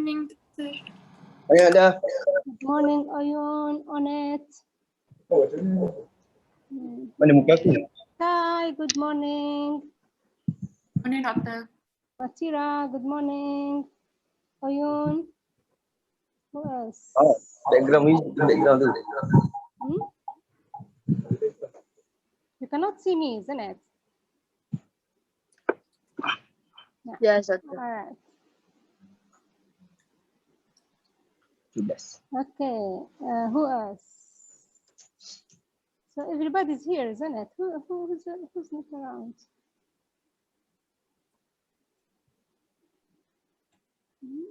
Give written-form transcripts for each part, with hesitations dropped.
morning, Doctor. Ayan dah. Good morning, Oyun, Onet. Mana muka aku? Hi, good morning. Morning, Doctor. Matira, good morning. Oyun. Who else? Oh, background tu. Hmm? You cannot see me, isn't it? Yes, Doctor. All right. 17. Okay. Who else? So everybody's here, isn't it? Who's not around? Hmm?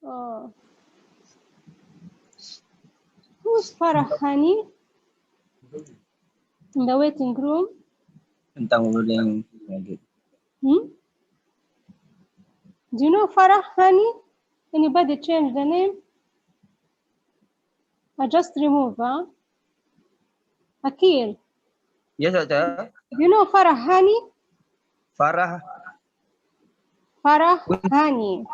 Oh. Who's Farahani in the waiting room? Tentang ruling. Hmm? Do you know Farahani? Anybody change the name? I just remove, huh? Akil. Yes, Doctor. Do you know Farahani? Farah. Farahani.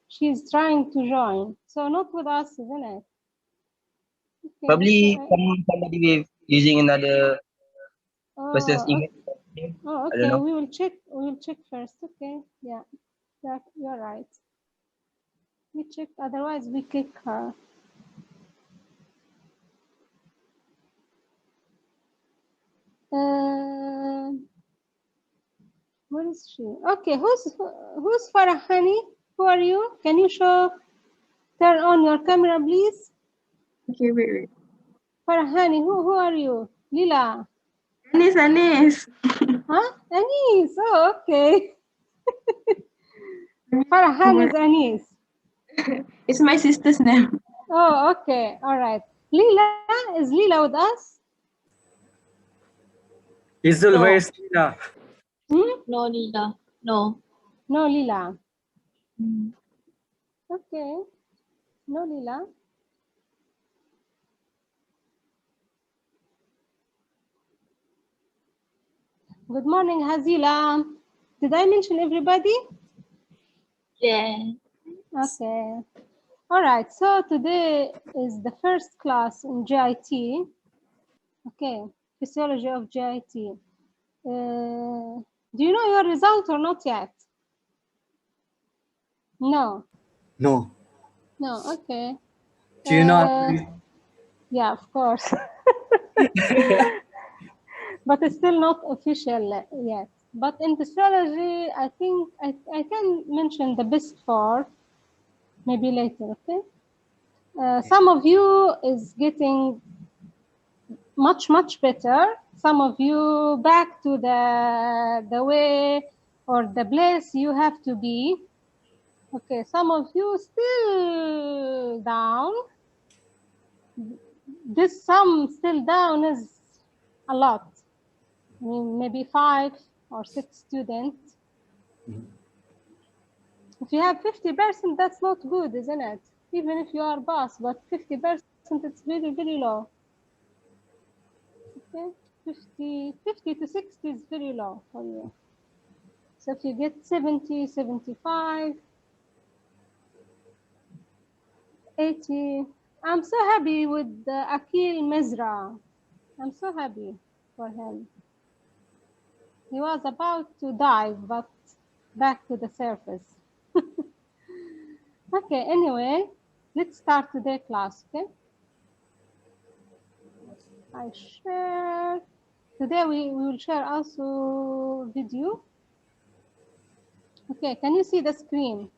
She's trying to join. So not with us, isn't it? Okay, Probably so somebody with using another person's oh, email. oh, I don't okay. know. We will check first. Okay. Yeah. You're right. We check, otherwise we kick her. Where is she? Okay, who's Farahani? Who are you? Can you turn on your camera, please? Okay, wait. Farahani, who are you? Lila. Anis. Huh? Anis. Oh, okay. Farahani is Anis. It's my sister's name. Oh, okay. All right. Lila, is Lila with us? Izul, No. where is Lina? Hmm? No, Lila. No. No, Lila. Hmm. Okay. No, Lila. Good morning, Hazila. Did I mention everybody? Yeah. Okay. All right. So today is the first class in GIT. Okay. Physiology of GIT. Do you know your result or not yet? No. No. No. Okay. Do you know? Yeah, of course. But it's still not official yet. But in physiology, I think I can mention the best four maybe later, okay? Some of you is getting much better. Some of you back to the way or the place you have to be. Okay, some of you still down. This sum still down is a lot. I mean, maybe 5 or 6 students. If you have 50%, that's not good, isn't it? Even if you are pass, but 50%, it's very low. Okay, 50 to 60 is very low for you. So if you get 70, 75, 80, I'm so happy with Akil Mezra. I'm so happy for him. He was about to dive, but back to the surface. Okay, anyway, let's start today's class, okay? I share. Today we will share also video. Okay, can you see the screen?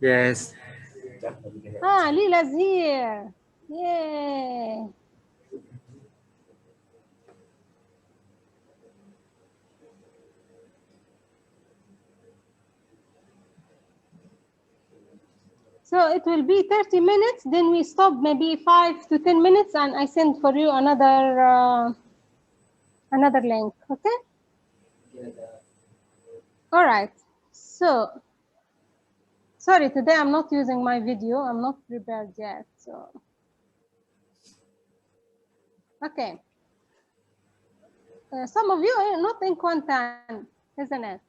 Yes. Ah, Lila's here. Yay. So it will be 30 minutes, then we stop maybe 5 to 10 minutes and I send for you another link, okay? All right, so, sorry, today I'm not using my video. I'm not prepared yet, so. Okay. Some of you are not in Kuantan, isn't it?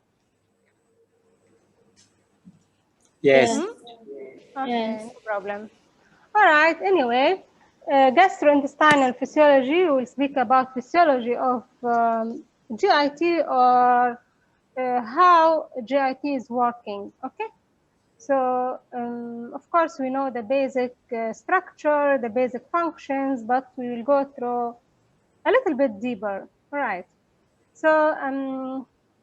Yes. Yeah. Okay, Yes. no problem. All right, anyway, gastrointestinal physiology, we'll speak about physiology of GIT or how GIT is working, okay? So, of course, we know the basic structure, the basic functions, but we will go through a little bit deeper, all right? So,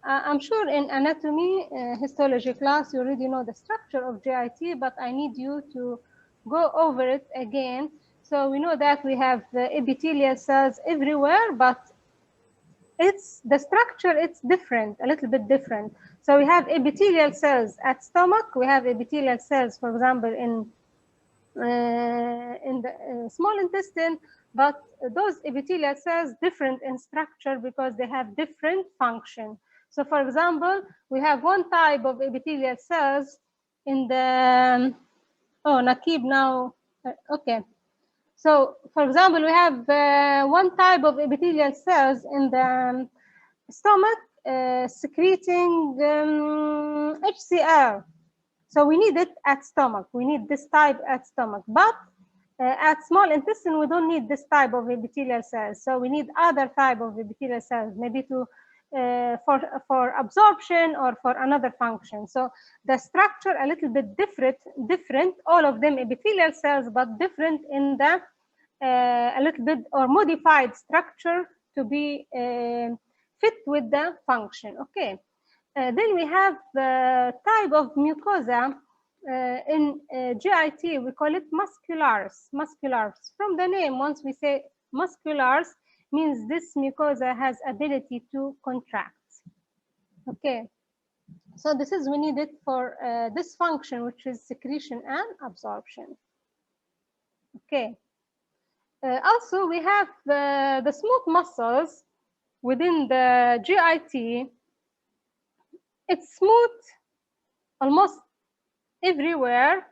I'm sure in anatomy histology class, you already know the structure of GIT, but I need you to go over it again. So we know that we have epithelial cells everywhere, but it's the structure, it's different, a little bit different. So we have epithelial cells at stomach, we have epithelial cells, for example, in the small intestine, but those epithelial cells different in structure because they have different function. So for example, we have one type of epithelial cells in the, oh, Nakib now, okay. So for example, we have one type of epithelial cells in the stomach secreting HCl. So we need it at stomach. We need this type at stomach. But at small intestine, we don't need this type of epithelial cells. So we need other type of epithelial cells, maybe to for absorption or for another function. So the structure a little bit different. All of them epithelial cells, but different in the a little bit or modified structure to be fit with the function. Okay. Then we have the type of mucosa in GIT, we call it musculars. Musculars. From the name, once we say musculars, means this mucosa has ability to contract. Okay. So this is we need it for this function, which is secretion and absorption. Okay. Also, we have the smooth muscles within the GIT. It's smooth almost everywhere,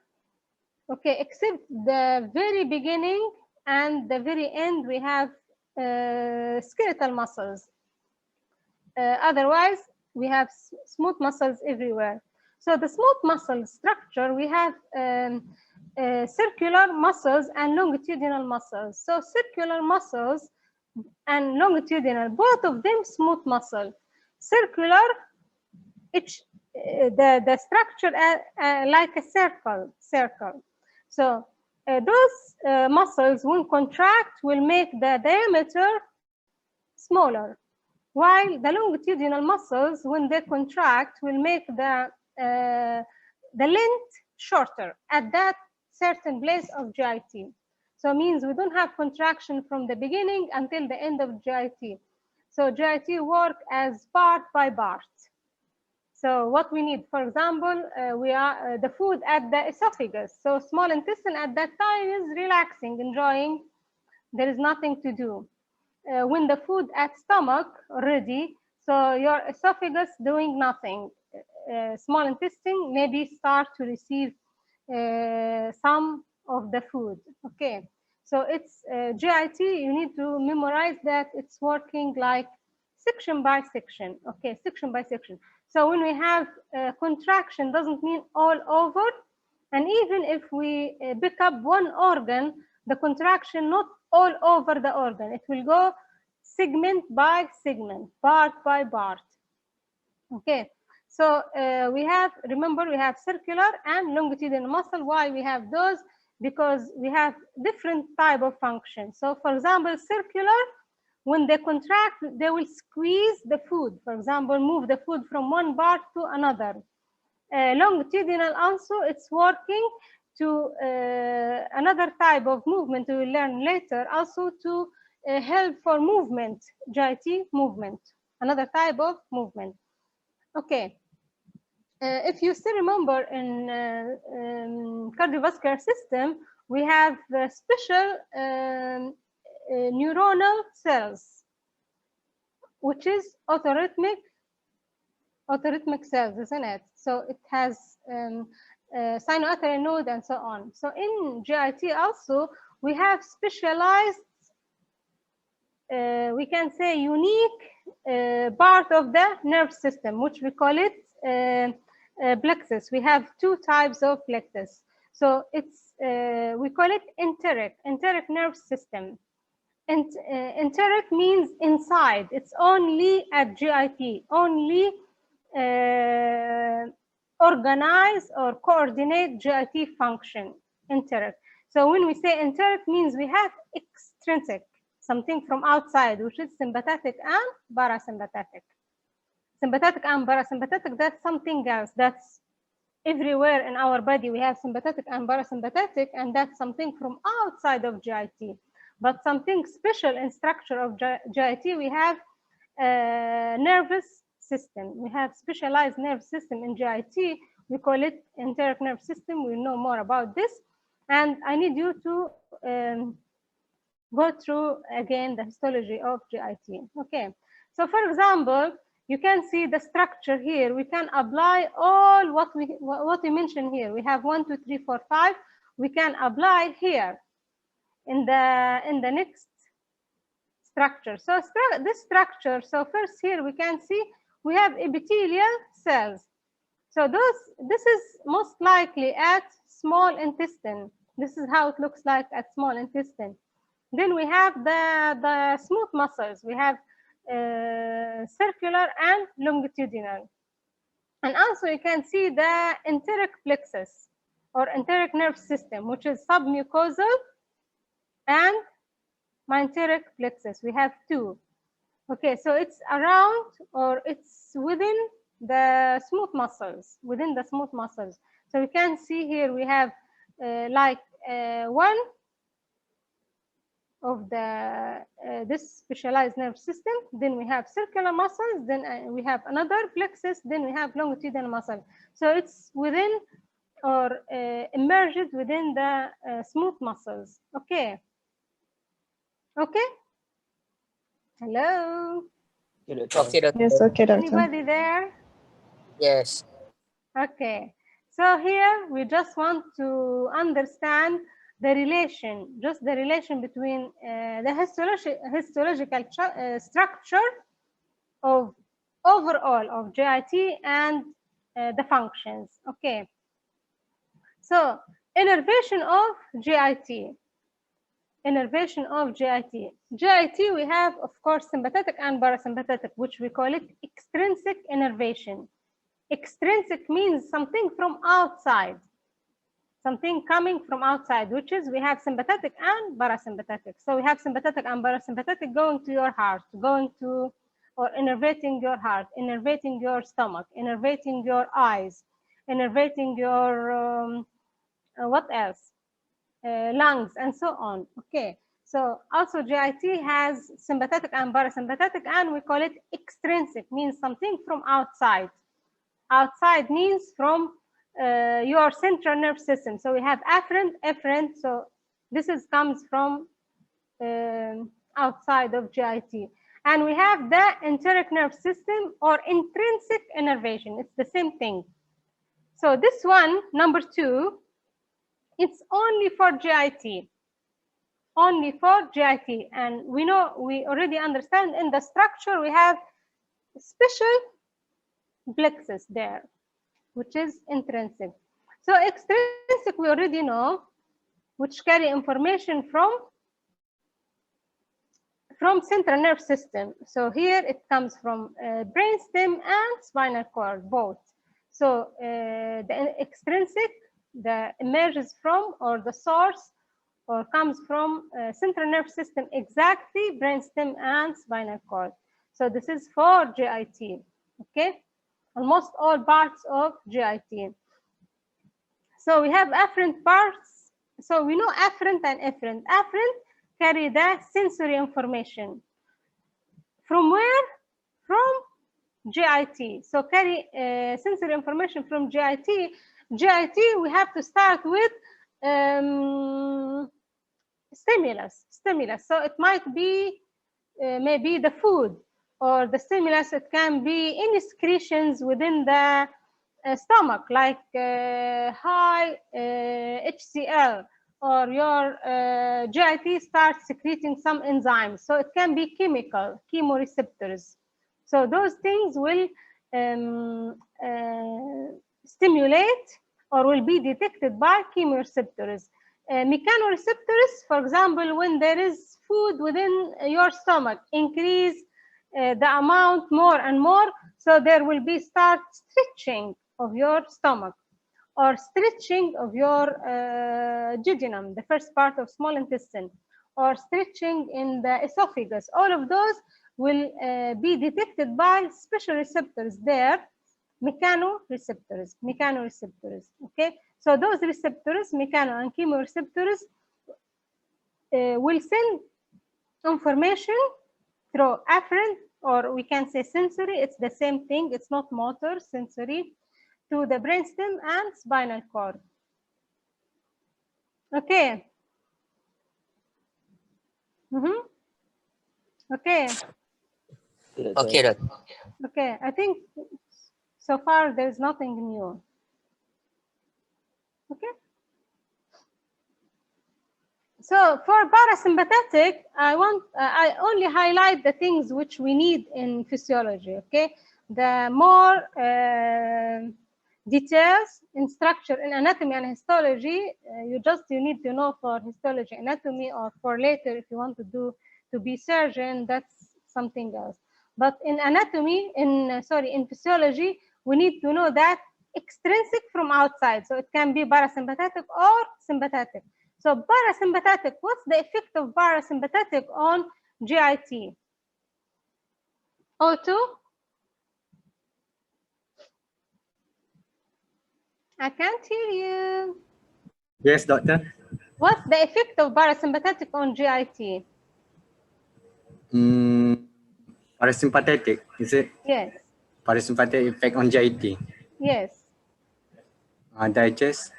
okay, except the very beginning and the very end, we have skeletal muscles. Otherwise, we have smooth muscles everywhere. So the smooth muscle structure, we have circular muscles and longitudinal muscles. So circular muscles and longitudinal, both of them smooth muscle. Circular, the structure like a circle. So those muscles, when contract, will make the diameter smaller, while the longitudinal muscles, when they contract, will make the length shorter at that certain place of GIT. So it means we don't have contraction from the beginning until the end of GIT. So GIT work as part by part. So what we need, for example, we are the food at the esophagus. So small intestine at that time is relaxing, enjoying. There is nothing to do. When the food at stomach already, so your esophagus doing nothing. Small intestine maybe start to receive some of the food. Okay, so it's GIT. You need to memorize that it's working like section by section. Okay, section by section. So when we have contraction, doesn't mean all over. And even if we pick up one organ, the contraction not all over the organ. It will go segment by segment, part by part. Okay. So we have, remember, we have circular and longitudinal muscle. Why we have those? Because we have different type of function. So for example, circular, when they contract, they will squeeze the food. For example, move the food from one part to another. Longitudinal also, it's working to another type of movement we will learn later, also to help for movement, GIT movement, another type of movement. Okay. If you still remember in cardiovascular system, we have special neuronal cells, which is autorhythmic cells, isn't it? So it has sinoatrial node and so on. So in GIT also, we have specialized, we can say unique part of the nerve system, which we call it plexus. We have two types of plexus. So it's we call it enteric nerve system. And enteric means inside. It's only at GIT, only organize or coordinate GIT function. Enteric. So when we say enteric, means we have extrinsic, something from outside, which is sympathetic and parasympathetic. Sympathetic and parasympathetic, that's something else. That's everywhere in our body. We have sympathetic and parasympathetic, and that's something from outside of GIT. But something special in structure of GIT, we have nervous system. We have specialized nerve system in GIT. We call it enteric nerve system. We'll know more about this. And I need you to go through again the histology of GIT. Okay. So for example, you can see the structure here. We can apply all what we mentioned here. We have 1, 2, 3, 4, 5. We can apply here in the next structure. So this structure. So first here we can see we have epithelial cells. So this is most likely at small intestine. This is how it looks like at small intestine. Then we have the smooth muscles. We have circular and longitudinal. And also you can see the enteric plexus or enteric nerve system, which is submucosal and myenteric plexus. We have two. Okay, so it's around or it's within the smooth muscles, within the smooth muscles. So we can see here we have one of the this specialized nerve system. Then we have circular muscles. Then we have another plexus. Then we have longitudinal muscle. So it's within or immersed within the smooth muscles. Okay. Okay. Hello. Okay, Doctor. Yes, okay, doctor. Anybody there? Yes. Okay. So here we just want to understand the relation, just the relation between the histological structure of overall of GIT and the functions. Okay. So innervation of GIT. Innervation of GIT. GIT, we have, of course, sympathetic and parasympathetic, which we call it extrinsic innervation. Extrinsic means something from outside, something coming from outside, which is we have sympathetic and parasympathetic. So we have sympathetic and parasympathetic going to your heart, going to or innervating your heart, innervating your stomach, innervating your eyes, innervating your what else? Lungs and so on. Okay, so also GIT has sympathetic and parasympathetic, and we call it extrinsic, means something from outside. Outside means from your central nerve system. So we have afferent. So this comes from outside of GIT. And we have the enteric nerve system or intrinsic innervation. It's the same thing. So this one, number 2, it's only for GIT. Only for GIT. And we know, we already understand in the structure, we have special plexus there, which is intrinsic. So extrinsic, we already know, which carry information from central nerve system. So here it comes from brainstem and spinal cord, both. So the extrinsic, the emerges from or the source or comes from central nerve system, exactly brainstem and spinal cord. So this is for GIT. Okay, almost all parts of GIT. So we have afferent parts. So we know afferent and efferent. Afferent carry the sensory information. From where? From GIT. So carry sensory information from GIT. GIT, we have to start with stimulus. So it might be maybe the food, or the stimulus, it can be any secretions within the stomach, like high HCl, or your GIT starts secreting some enzymes. So it can be chemical, chemoreceptors. So those things will stimulate or will be detected by chemoreceptors. Mechanoreceptors, for example, when there is food within your stomach, increase the amount more and more, so there will be start stretching of your stomach or stretching of your jejunum, the first part of small intestine, or stretching in the esophagus. All of those will be detected by special receptors there, mechanoreceptors, okay? So those receptors, mechano and chemoreceptors, will send information through afferent, or we can say sensory, it's the same thing, it's not motor, sensory, to the brainstem and spinal cord. Okay. Okay. Okay, Dot. Okay, I think so far there's nothing new. Okay. So for parasympathetic, I only highlight the things which we need in physiology. Okay, the more details in structure in anatomy and histology, you need to know for histology, anatomy, or for later if you want to be surgeon, that's something else. But in anatomy, in physiology, we need to know that extrinsic from outside. So it can be parasympathetic or sympathetic. So parasympathetic, what's the effect of parasympathetic on GIT? O2? I can't hear you. Yes, doctor. What's the effect of parasympathetic on GIT? Parasympathetic, is it? Yes. Parasympathetic effect on GIT. Yes. Digest.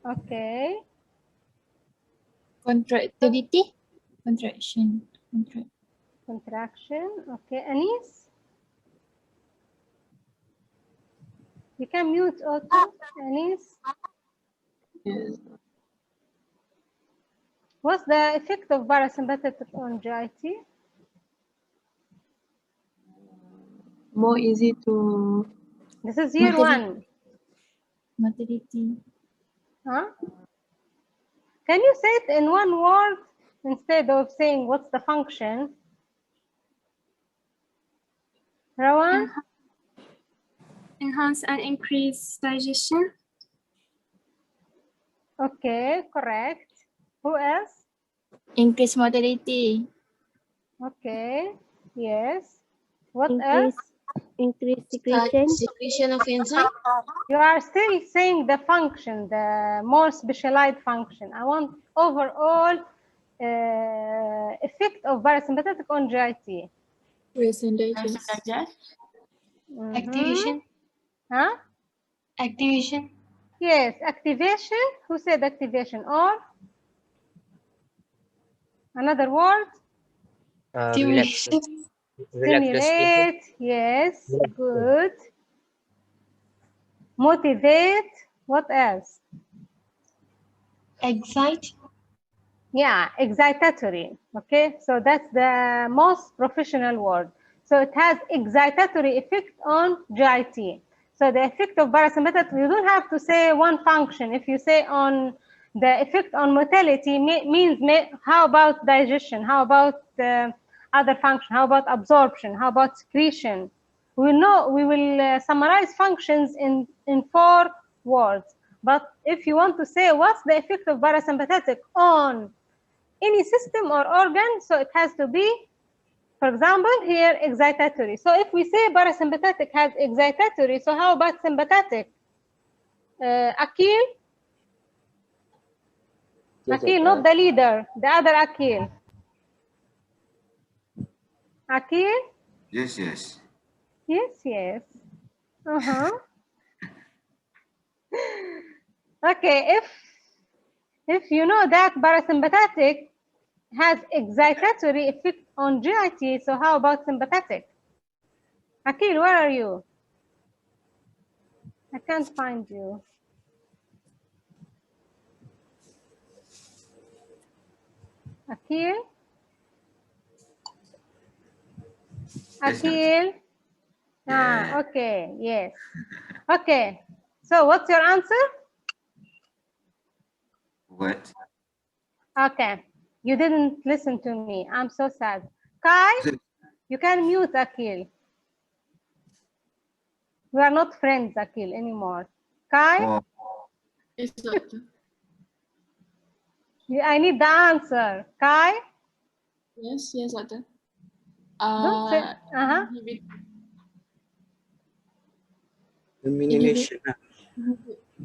Okay. Contractility? Contraction. Contraction. Okay. Anis? You can mute auto. Anis? Yes. What's the effect of parasympathetic on GIT? More easy to This is year one. Motility. Huh? Can you say it in one word instead of saying what's the function? Rawan? Enhance and increase digestion. Okay, correct. Who else? Increase motility. Okay, yes. What else? Increase secretion. Secretion of enzyme. You are still saying the function, the more specialized function. I want overall effect of parasympathetic on GIT. Activation. Huh? Activation. Yes, activation. Who said activation? Or another word? Relax. Stimulate. Yes, good. Motivate. What else? Excite. Yeah, excitatory. Okay, so that's the most professional word. So it has excitatory effect on GIT. So the effect of parasympathetic, you don't have to say one function. If you say on the effect on motility, means how about digestion? How about other function? How about absorption? How about secretion? We will summarize functions in 4 words. But if you want to say what's the effect of parasympathetic on any system or organ, so it has to be, for example, here excitatory. So if we say parasympathetic has excitatory, so how about sympathetic? Akil? Yes, Akil, not the leader, the other Akil. Akil? Yes, yes. Yes, yes. Okay, if you know that parasympathetic has excitatory effect on GIT, so how about sympathetic? Akil, where are you? I can't find you. Akil? Yes, Akil? Ah, okay, yes. Okay, so what's your answer? What? Okay, you didn't listen to me. I'm so sad. Kai, you can mute Akil. We are not friends, Akil, anymore. Kai, Oh, Yes, doctor. I need the answer. Kai, Yes, doctor. don't say. Elimination.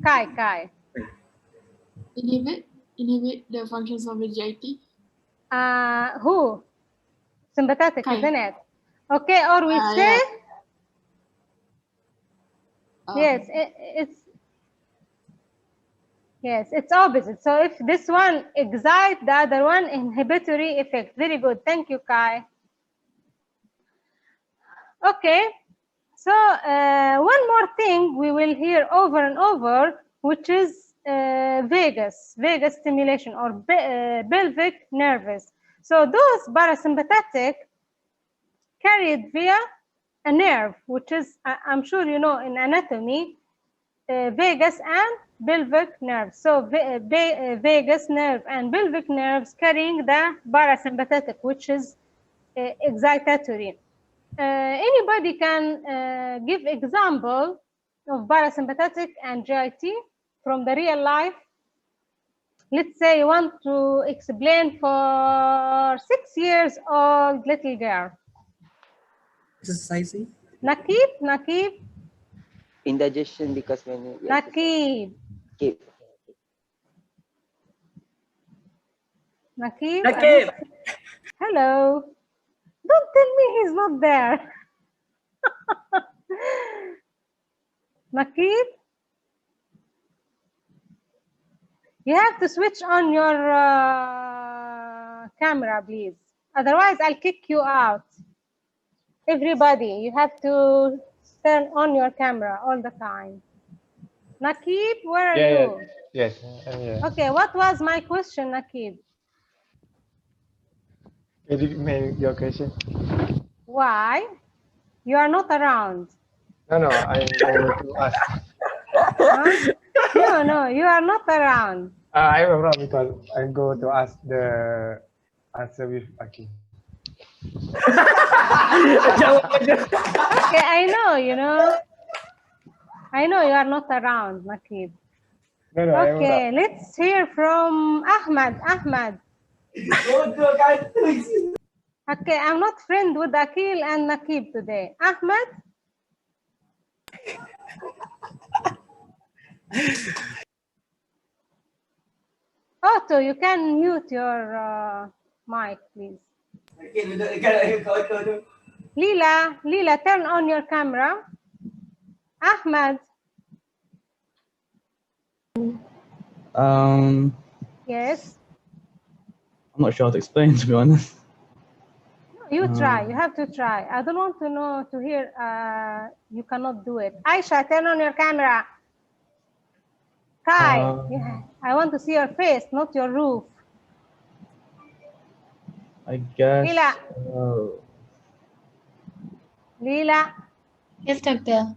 Kai. Inhibit the functions of the GIT. Who? Sympathetic, Kai. isn't it? Okay, or we say, yes, it's opposite. So if this one excite, the other one inhibitory effect. Very good. Thank you, Kai. Okay. So one more thing we will hear over and over, which is vagus stimulation or pelvic nerves. So those parasympathetic carried via a nerve, which is, I'm sure you know in anatomy, vagus and pelvic nerves. So vagus nerve and pelvic nerves carrying the parasympathetic, which is excitatory. Anybody can give example of parasympathetic and GIT from the real life. Let's say you want to explain for 6 years old little girl. Exercising. Nakib. Indigestion because when you Nakib. Nakib. Hello. Don't tell me he's not there. Nakib, you have to switch on your camera, please. Otherwise, I'll kick you out. Everybody, you have to turn on your camera all the time. Nakib, where are you? Yes. Okay, what was my question, Nakib? Can you repeat your question? Why? You are not around. No, I'm going to ask. Huh? No, you are not around. I'm around because I'm going to ask the answer with Aki. Okay, I know, I know you are not around, Nakib. No, okay, let's hear from Ahmad. Okay, I'm not friend with Akil and Nakib today. Ahmad? Otto, you can mute your mic, please. Lila, turn on your camera. Ahmad. Yes. I'm not sure how to explain, to be honest. You try. You have to try. I don't want to hear you cannot do it. Aisha, turn on your camera. Kai, I want to see your face, not your roof. I guess. Lila. Yes, doctor.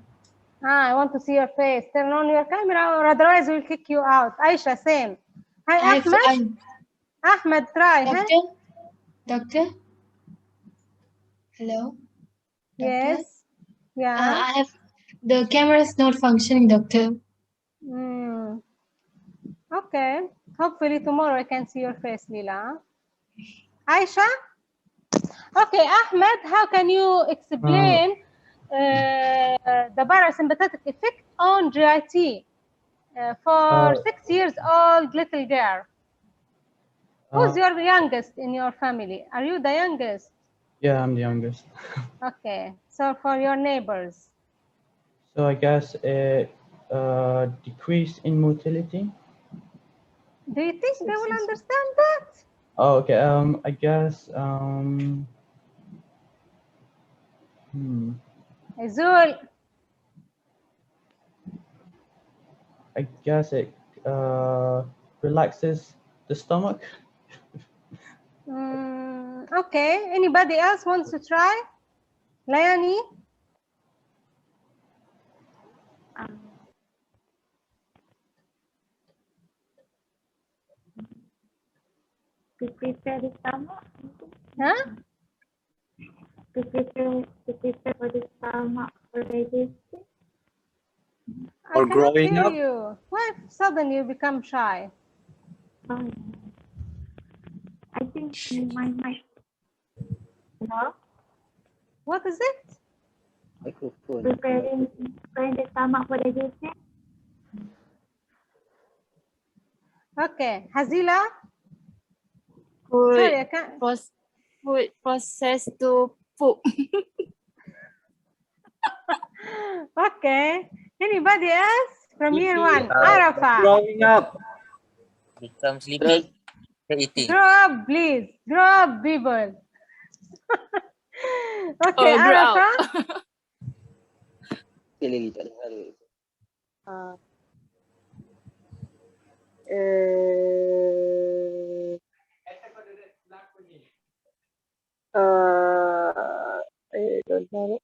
I want to see your face. Turn on your camera, or otherwise we'll kick you out. Aisha, same. Hi, Ahmed. Ahmed, try. Doctor? Doctor? Hello? Yes. Doctor? Yeah. The camera is not functioning, doctor. Okay. Hopefully tomorrow I can see your face, Lila. Aisha? Okay, Ahmed, how can you explain the parasympathetic effect on GIT for 6 years old little girl? Who's your youngest in your family? Are you the youngest? Yeah, I'm the youngest. Okay, so for your neighbors. So I guess it decrease in motility. Do you think they will understand that? Oh, okay. I guess. Azul. I guess it relaxes the stomach. Okay. Anybody else wants to try? Layani? To prepare the stomach. Huh? To prepare for the stomach for digestion. I Or cannot growing hear up. you. Why suddenly you become shy? I think my mic. Hello? What is it? Microphone. Preparing the stomach for digestion. Okay, Hazila. Food, Sorry, I can't. food processed to poop. Okay. Anybody else from year Eating. one? Arafah. Growing up. Become sleepy. Eating. Grow up, please. Grow up, people. Okay, Oh, grow up. Arafah. Sekali lagi, tak dengar dia. I don't know.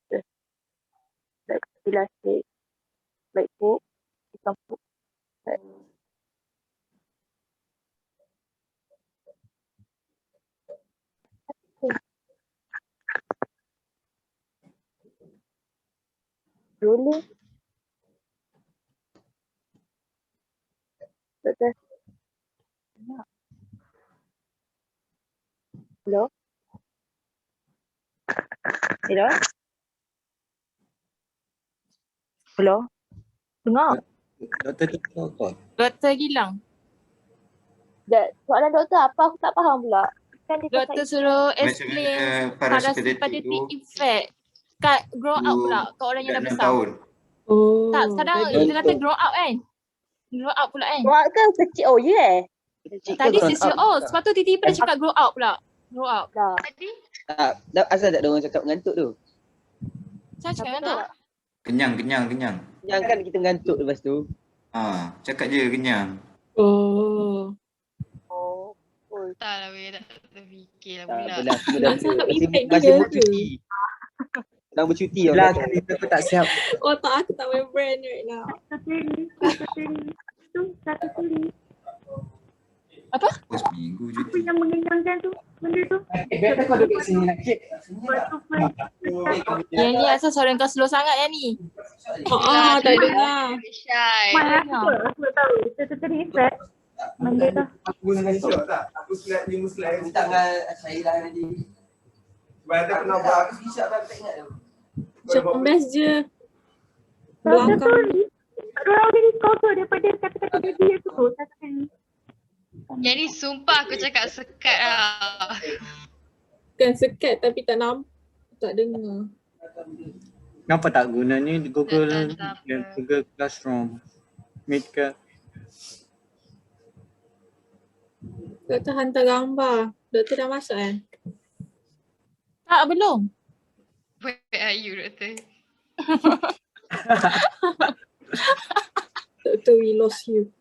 Like elastic, like poop, become poop. Rolling. Betul. Hello? Hello? Hello? Dengar? Doktor tu apa? Doktor Gilang. Soalan doktor apa? Aku tak faham pula. Kan dia cakap Doktor suruh Macam explain mana parasympathetic parasympathetic tu effect kat grow up pula kat orang yang dah budak 6 besar. tahun. Oh, tak, sekarang kita kata grow up kan? Grow up pula kan? Grow up ke kecil? Oh yeah. Tadi sisi sebab tu tiba-tiba dia cakap grow up pula. Grow up. Tak, asal tak ada orang cakap mengantuk tu? Saya cakap tu. Kenyang. Yang kan kita mengantuk lepas tu. Cakap je kenyang. Oh. Tak lah weh, tak terfikir lah Tak pula. apalah, semua masih mood cuti. Sedang bercuti Belah orang kata. aku tak siap. Otak aku tak main brand right now. Satu kali. Apa? Seminggu Apa cuti. yang mengenyangkan tu? Benda tu? Biar kau duduk sini nakit. Yang ni asal suara kau slow sangat yang ni. Tak dengar. Shy. Mana aku tak tahu. Satu effect. Benda tu. Aku dengan shot tak? Aku slide 5 slide. Aku tak dengan saya lah nanti. Sebab ada pernah buat. Aku screenshot tak ingat tu. Macam best je. Satu kali. Orang jadi kotor daripada kata-kata dia tu. Satu kali. Yang ni sumpah aku cakap sekat lah. Bukan sekat tapi tak nampak. Tak dengar. Kenapa tak guna ni Google Tak Google Classroom? Meet ke? Doktor hantar gambar. Doktor dah masuk kan? Tak, belum. Where are you, doktor? Doktor, we lost you.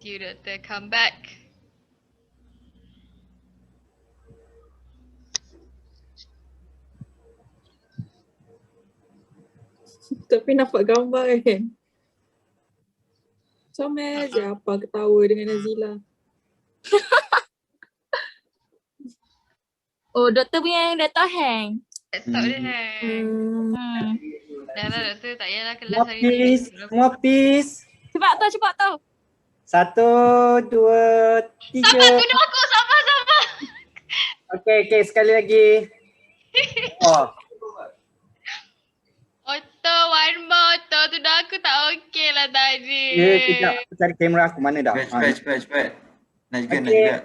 You, doktor, come back. Tapi nampak gambar kan? Comel je apa ketawa dengan Nazila. Oh, doktor punya laptop hang. Laptop dia hang. Dah lah doktor, tak payahlah kelas Semua hari ni. peace. Semua peace. Cepat tu. 1, 2, 3. Sabar, tuduh aku. Sabar. Okay, sekali lagi. Oh, Otto, one more. Otto, tuduh aku tak okey lah tadi. ya kejap. Aku cari kamera aku mana dah. Cepat. Nak juga. Okay.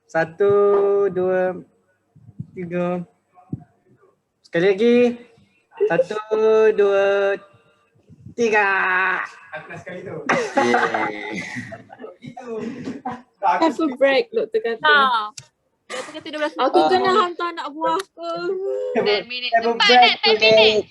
1, 2, 3. Sekali lagi. 1, 2, 3. Aku dah sekali tu. Yeay. Itu. Have a break, doktor kata. Doktor kata 12 minit. Aku kena hantar anak buah ke. 10 minit. Have a Cepat, break Nat, 10 minit.